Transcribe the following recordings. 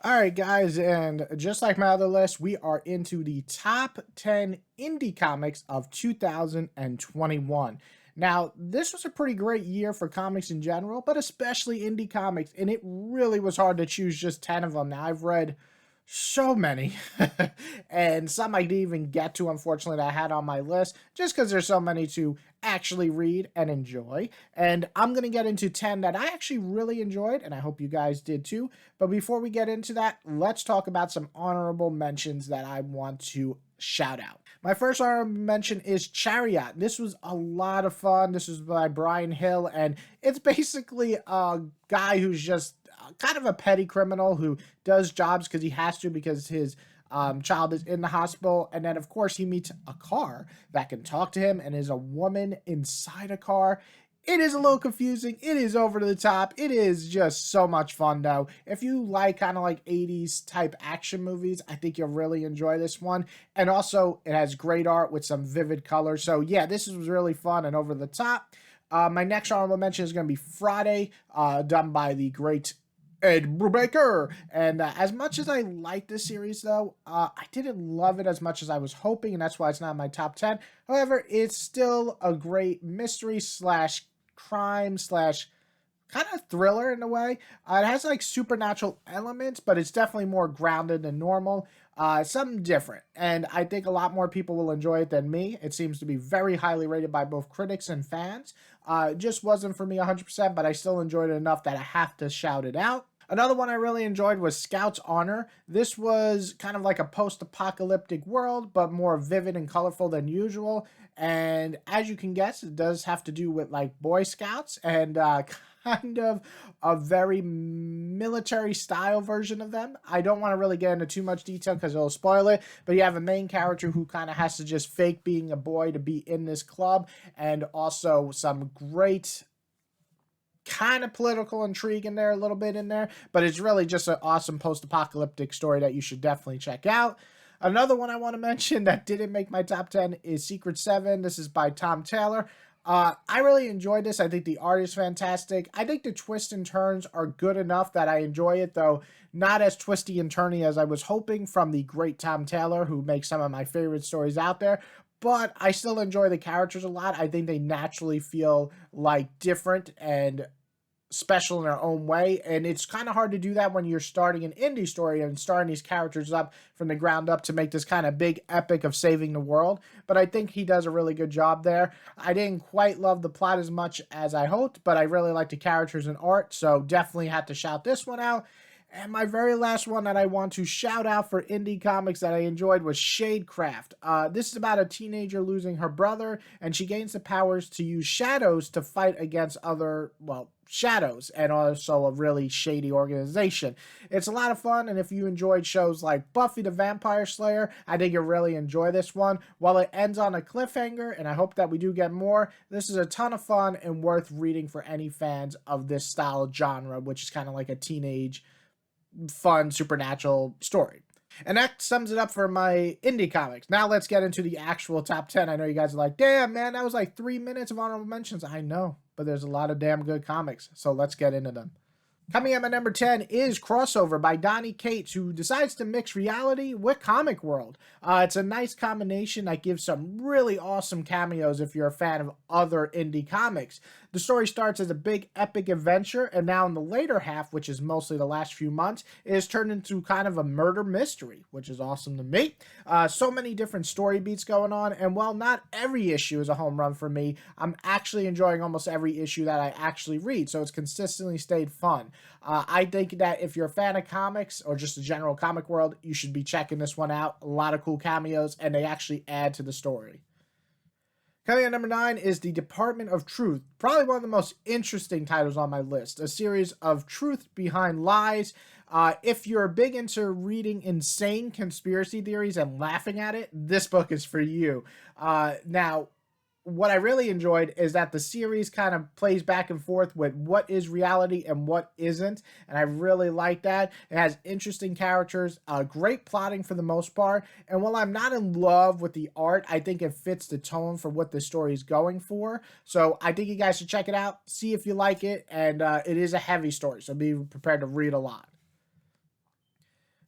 All right, guys, and just like my other list, we are into the top 10 indie comics of 2021. Now, this was a pretty great year for comics in general, but especially indie comics, and it really was hard to choose just 10 of them. Now, I've read so many, and some I didn't even get to, unfortunately, that I had on my list, just because there's so many to actually read and enjoy. And I'm going to get into 10 that I actually really enjoyed, and I hope you guys did too. But before we get into that, let's talk about some honorable mentions that I want to shout out. My first honorable mention is Chariot. This was a lot of fun. This was by Brian Hill, and it's basically a guy who's just kind of a petty criminal who does jobs because he has to because his child is in the hospital. And then, of course, he meets a car that can talk to him and is a woman inside a car. It is a little confusing. It is over the top. It is just so much fun, though. If you like kind of like 80s type action movies, I think you'll really enjoy this one. And also, it has great art with some vivid colors. So, yeah, this was really fun and over the top. My next honorable mention is going to be Friday, done by the great Ed Brubaker. And as much as I like this series, though, I didn't love it as much as I was hoping, and that's why it's not in my top 10. However, it's still a great mystery slash crime slash kind of thriller in a way. It has like supernatural elements, but it's definitely more grounded than normal. Something different. And I think a lot more people will enjoy it than me. It seems to be very highly rated by both critics and fans. It just wasn't for me 100%, but I still enjoyed it enough that I have to shout it out. Another one I really enjoyed was Scout's Honor. This was kind of like a post-apocalyptic world, but more vivid and colorful than usual. And as you can guess, it does have to do with like Boy Scouts and kind of a very military style version of them. I don't want to really get into too much detail because it'll spoil it, but you have a main character who kind of has to just fake being a boy to be in this club, and also some great kind of political intrigue in there a little bit in there, but it's really just an awesome post-apocalyptic story that you should definitely check out. Another one I want to mention that didn't make my top 10 is Secret 7. This is by Tom Taylor. I really enjoyed this. I think the art is fantastic. I think the twists and turns are good enough that I enjoy it, though not as twisty and turny as I was hoping from the great Tom Taylor, who makes some of my favorite stories out there. But I still enjoy the characters a lot. I think they naturally feel like different and special in their own way, and it's kind of hard to do that when you're starting an indie story and starting these characters up from the ground up to make this kind of big epic of saving the world. But I think he does a really good job there. I didn't quite love the plot as much as I hoped, but I really like the characters and art, so definitely had to shout this one out. And my very last one that I want to shout out for indie comics that I enjoyed was Shadecraft. This is about a teenager losing her brother, and she gains the powers to use shadows to fight against other, well, shadows, and also a really shady organization. It's a lot of fun, and if you enjoyed shows like Buffy the Vampire Slayer, I think you'll really enjoy this one. While it ends on a cliffhanger, and I hope that we do get more, this is a ton of fun and worth reading for any fans of this style genre, which is kind of like a teenage fun supernatural story. And that sums it up for my indie comics. Now let's get into the actual top 10. I know you guys are like, damn, man, that was like 3 minutes of honorable mentions. I know, but there's a lot of damn good comics. So let's get into them. Coming in at number 10 is Crossover by Donny Cates, who decides to mix reality with comic world. It's a nice combination that gives some really awesome cameos if you're a fan of other indie comics. The story starts as a big epic adventure, and now in the later half, which is mostly the last few months, it is turned into kind of a murder mystery, which is awesome to me. So many different story beats going on, and while not every issue is a home run for me, I'm actually enjoying almost every issue that I actually read, so it's consistently stayed fun. I think that if you're a fan of comics or just the general comic world, you should be checking this one out. A lot of cool cameos, and they actually add to the story. Coming at number 9 is The Department of Truth, probably one of the most interesting titles on my list. A series of truth behind lies. If you're big into reading insane conspiracy theories and laughing at it, this book is for you. Now, what I really enjoyed is that the series kind of plays back and forth with what is reality and what isn't, and I really like that. It has interesting characters, great plotting for the most part, and while I'm not in love with the art, I think it fits the tone for what the story is going for. So I think you guys should check it out, see if you like it, and it is a heavy story, so be prepared to read a lot.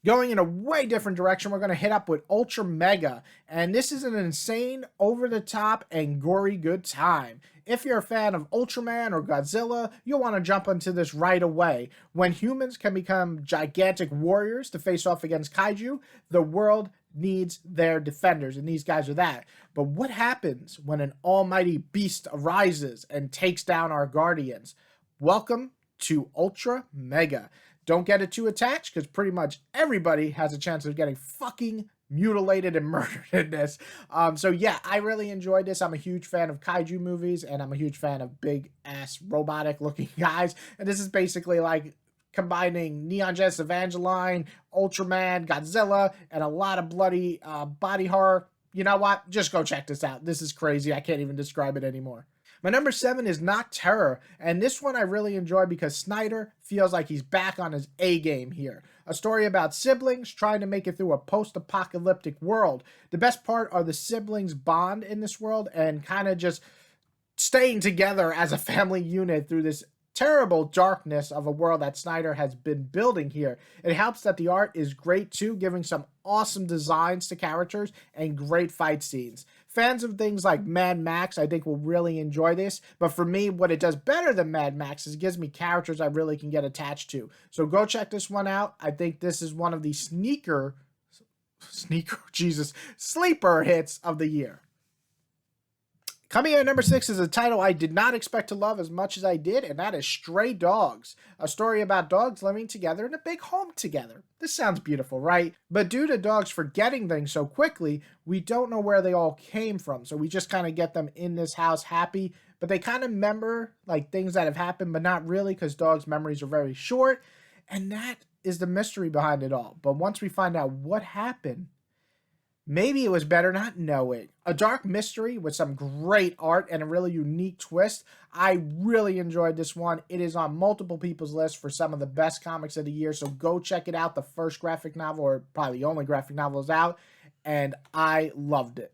Going in a way different direction, we're going to hit up with Ultra Mega, and this is an insane, over the top, and gory good time. If you're a fan of Ultraman or Godzilla, you'll want to jump into this right away. When humans can become gigantic warriors to face off against kaiju, the world needs their defenders, and these guys are that. But what happens when an almighty beast arises and takes down our guardians? Welcome to Ultra Mega. Don't get it too attached, because pretty much everybody has a chance of getting fucking mutilated and murdered in this. So yeah, I really enjoyed this. I'm a huge fan of kaiju movies, and I'm a huge fan of big ass robotic looking guys. And this is basically like combining Neon Genesis Evangeline, Ultraman, Godzilla, and a lot of bloody body horror. You know what? Just go check this out. This is crazy. I can't even describe it anymore. My number 7 is Nocterror, and this one I really enjoy because Snyder feels like he's back on his A game here. A story about siblings trying to make it through a post-apocalyptic world. The best part are the siblings bond in this world and kind of just staying together as a family unit through this terrible darkness of a world that Snyder has been building here. It helps that the art is great too, giving some awesome designs to characters and great fight scenes. Fans of things like Mad Max, I think, will really enjoy this. But for me, what it does better than Mad Max is it gives me characters I really can get attached to. So go check this one out. I think this is one of the sleeper hits of the year. Coming in at number 6 is a title I did not expect to love as much as I did, and that is Stray Dogs, a story about dogs living together in a big home together. This sounds beautiful, right? But due to dogs forgetting things so quickly, we don't know where they all came from, so we just kind of get them in this house happy, but they kind of remember like things that have happened, but not really, because dogs' memories are very short, and that is the mystery behind it all. But once we find out what happened, maybe it was better not knowing. A dark mystery with some great art and a really unique twist. I really enjoyed this one. It is on multiple people's lists for some of the best comics of the year, so go check it out. The first graphic novel, or probably the only graphic novel, is out, and I loved it.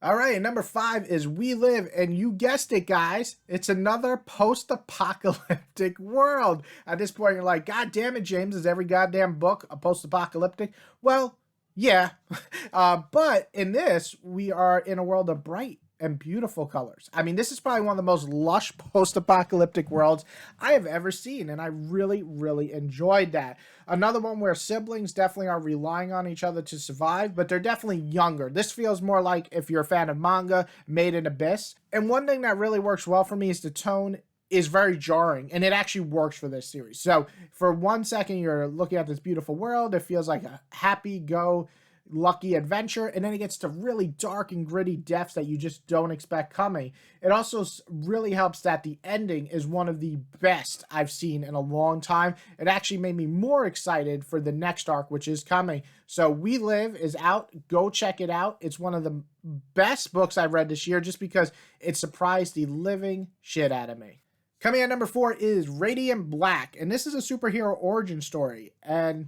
All right, and number 5 is We Live, and you guessed it, guys. It's another post-apocalyptic world. At this point, you're like, God damn it, James, is every goddamn book a post-apocalyptic? Well, yeah, but in this, we are in a world of bright and beautiful colors. I mean, this is probably one of the most lush post-apocalyptic worlds I have ever seen, and I really, really enjoyed that. Another one where siblings definitely are relying on each other to survive, but they're definitely younger. This feels more like, if you're a fan of manga, Made in Abyss. And one thing that really works well for me is the tone is very jarring, and it actually works for this series. So for 1 second, you're looking at this beautiful world. It feels like a happy-go-lucky adventure, and then it gets to really dark and gritty depths that you just don't expect coming. It also really helps that the ending is one of the best I've seen in a long time. It actually made me more excited for the next arc, which is coming. So We Live is out. Go check it out. It's one of the best books I've read this year, just because it surprised the living shit out of me. Coming at number 4 is Radiant Black, and this is a superhero origin story, and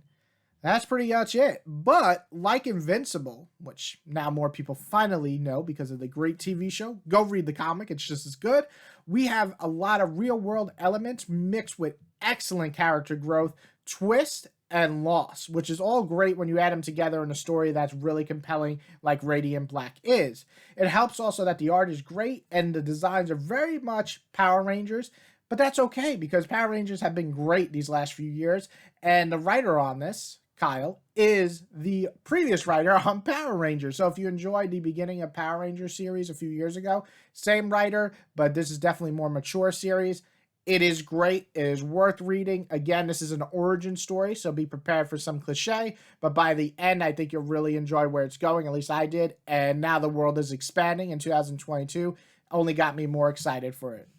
that's pretty much it. But like Invincible, which now more people finally know because of the great TV show, go read the comic, it's just as good. We have a lot of real-world elements mixed with excellent character growth, twist, and loss, which is all great when you add them together in a story that's really compelling like Radiant Black is. It helps also that the art is great and the designs are very much Power Rangers, but that's okay because Power Rangers have been great these last few years, and the writer on this, Kyle, is the previous writer on Power Rangers. So if you enjoyed the beginning of Power Rangers series a few years ago, same writer, but this is definitely more mature series. It is great. It is worth reading. Again, this is an origin story, so be prepared for some cliche. But by the end, I think you'll really enjoy where it's going. At least I did. And now the world is expanding in 2022. Only got me more excited for it.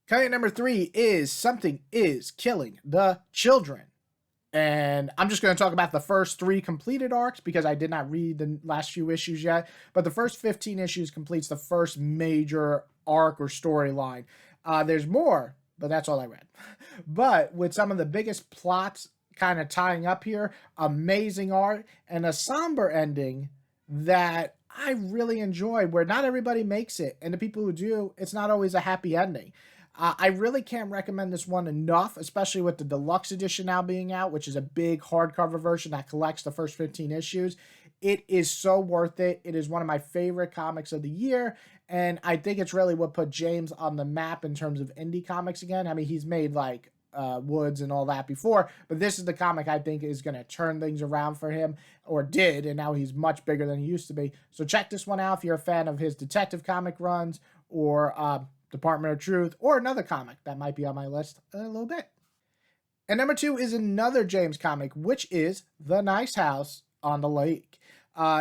Coming at number 3 is Something is Killing the Children. And I'm just going to talk about the first 3 completed arcs because I did not read the last few issues yet. But the first 15 issues completes the first major arc or storyline. There's more, but that's all I read. But with some of the biggest plots kind of tying up here, amazing art, and a somber ending that I really enjoy, where not everybody makes it, and the people who do, it's not always a happy ending. I really can't recommend this one enough, especially with the deluxe edition now being out, which is a big hardcover version that collects the first 15 issues. It is so worth it. It is one of my favorite comics of the year, and I think it's really what put James on the map in terms of indie comics again. I mean, he's made like Woods and all that before, but this is the comic I think is going to turn things around for him, or did, and now he's much bigger than he used to be. So check this one out if you're a fan of his detective comic runs, or Department of Truth, or another comic that might be on my list a little bit. And number 2 is another James comic, which is The Nice House on the Lake.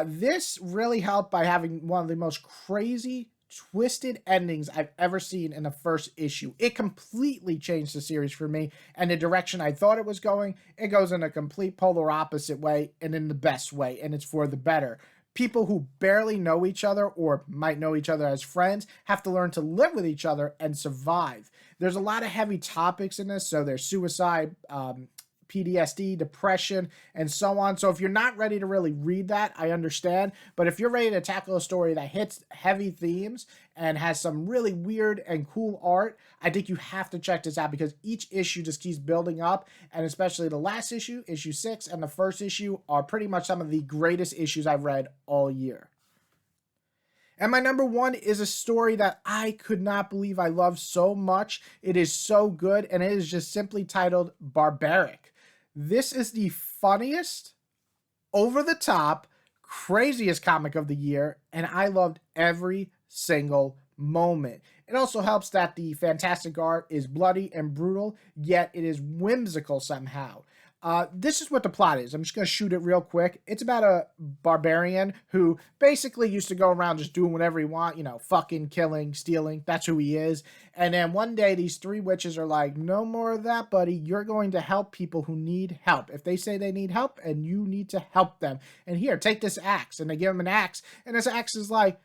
This really helped by having one of the most crazy, twisted endings I've ever seen in the first issue. It completely changed the series for me and the direction I thought it was going. It goes in a complete polar opposite way, and in the best way, and it's for the better. People who barely know each other or might know each other as friends have to learn to live with each other and survive. There's a lot of heavy topics in this. So there's suicide, PTSD, depression, and so on. So if you're not ready to really read that, I understand. But if you're ready to tackle a story that hits heavy themes and has some really weird and cool art, I think you have to check this out, because each issue just keeps building up. And especially the last issue, issue 6, and the first issue are pretty much some of the greatest issues I've read all year. And my number 1 is a story that I could not believe I love so much. It is so good, and it is just simply titled Barbaric. This is the funniest, over the top, craziest comic of the year, and I loved every single moment. It also helps that the fantastic art is bloody and brutal, yet it is whimsical somehow. This is what the plot is. I'm just going to shoot it real quick. It's about a barbarian who basically used to go around just doing whatever he wants, fucking, killing, stealing. That's who he is. And then one day, these 3 witches are like, no more of that, buddy. You're going to help people who need help. If they say they need help, and you need to help them. And here, take this axe. And they give him an axe. And this axe is like,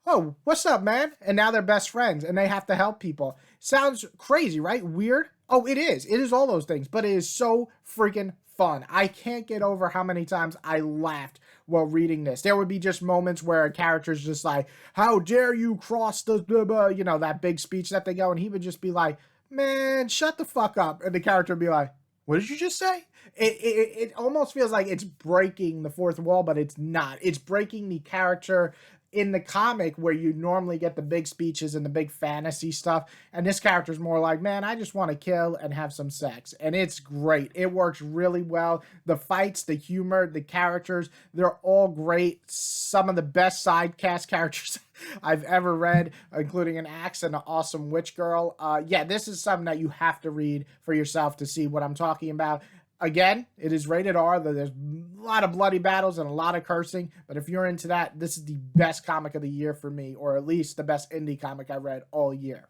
oh, what's up, man? And now they're best friends, and they have to help people. Sounds crazy, right? Weird? Oh, it is. It is all those things, but it is so freaking fun. I can't get over how many times I laughed while reading this. There would be just moments where a character's just like, how dare you cross the, blah, blah, that big speech that they go, and he would just be like, man, shut the fuck up. And the character would be like, what did you just say? It almost feels like it's breaking the fourth wall, but it's not. It's breaking the character in the comic where you normally get the big speeches and the big fantasy stuff. And this character's more like, man, I just want to kill and have some sex. And it's great. It works really well. The fights, the humor, the characters, they're all great. Some of the best side cast characters I've ever read, including an axe and an awesome witch girl. Yeah, this is something that you have to read for yourself to see what I'm talking about. Again, it is rated R, though there's a lot of bloody battles and a lot of cursing. But if you're into that, this is the best comic of the year for me, or at least the best indie comic I read all year.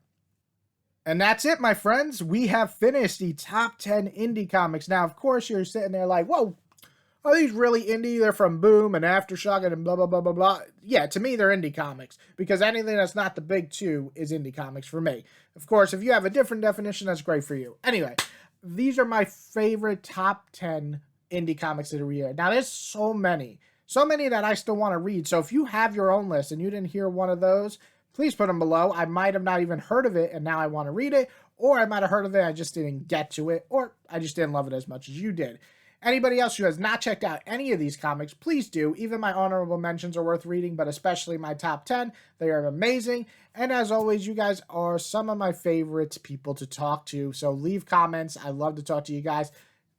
And that's it, my friends. We have finished the top 10 indie comics. Now, of course, you're sitting there like, whoa, are these really indie? They're from Boom and Aftershock and blah, blah, blah, blah, blah. Yeah, to me, they're indie comics, because anything that's not the big 2 is indie comics for me. Of course, if you have a different definition, that's great for you. Anyway, these are my favorite top 10 indie comics of the year. Now, there's so many that I still want to read. So if you have your own list and you didn't hear one of those, please put them below. I might have not even heard of it, and now I want to read it. Or I might have heard of it, I just didn't get to it. Or I just didn't love it as much as you did. Anybody else who has not checked out any of these comics, please do. Even my honorable mentions are worth reading, but especially my top 10. They are amazing. And as always, you guys are some of my favorite people to talk to. So leave comments. I love to talk to you guys.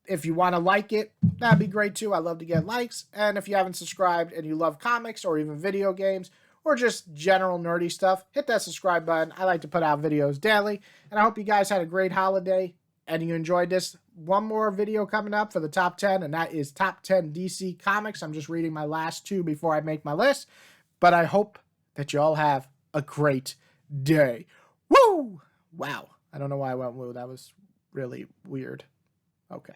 If you want to like it, that'd be great too. I love to get likes. And if you haven't subscribed and you love comics or even video games or just general nerdy stuff, hit that subscribe button. I like to put out videos daily. And I hope you guys had a great holiday and you enjoyed this. One more video coming up for the top 10, and that is top 10 DC comics. I'm just reading my last 2 before I make my list, but I hope that you all have a great day. Woo! Wow. I don't know why I went woo. That was really weird. Okay.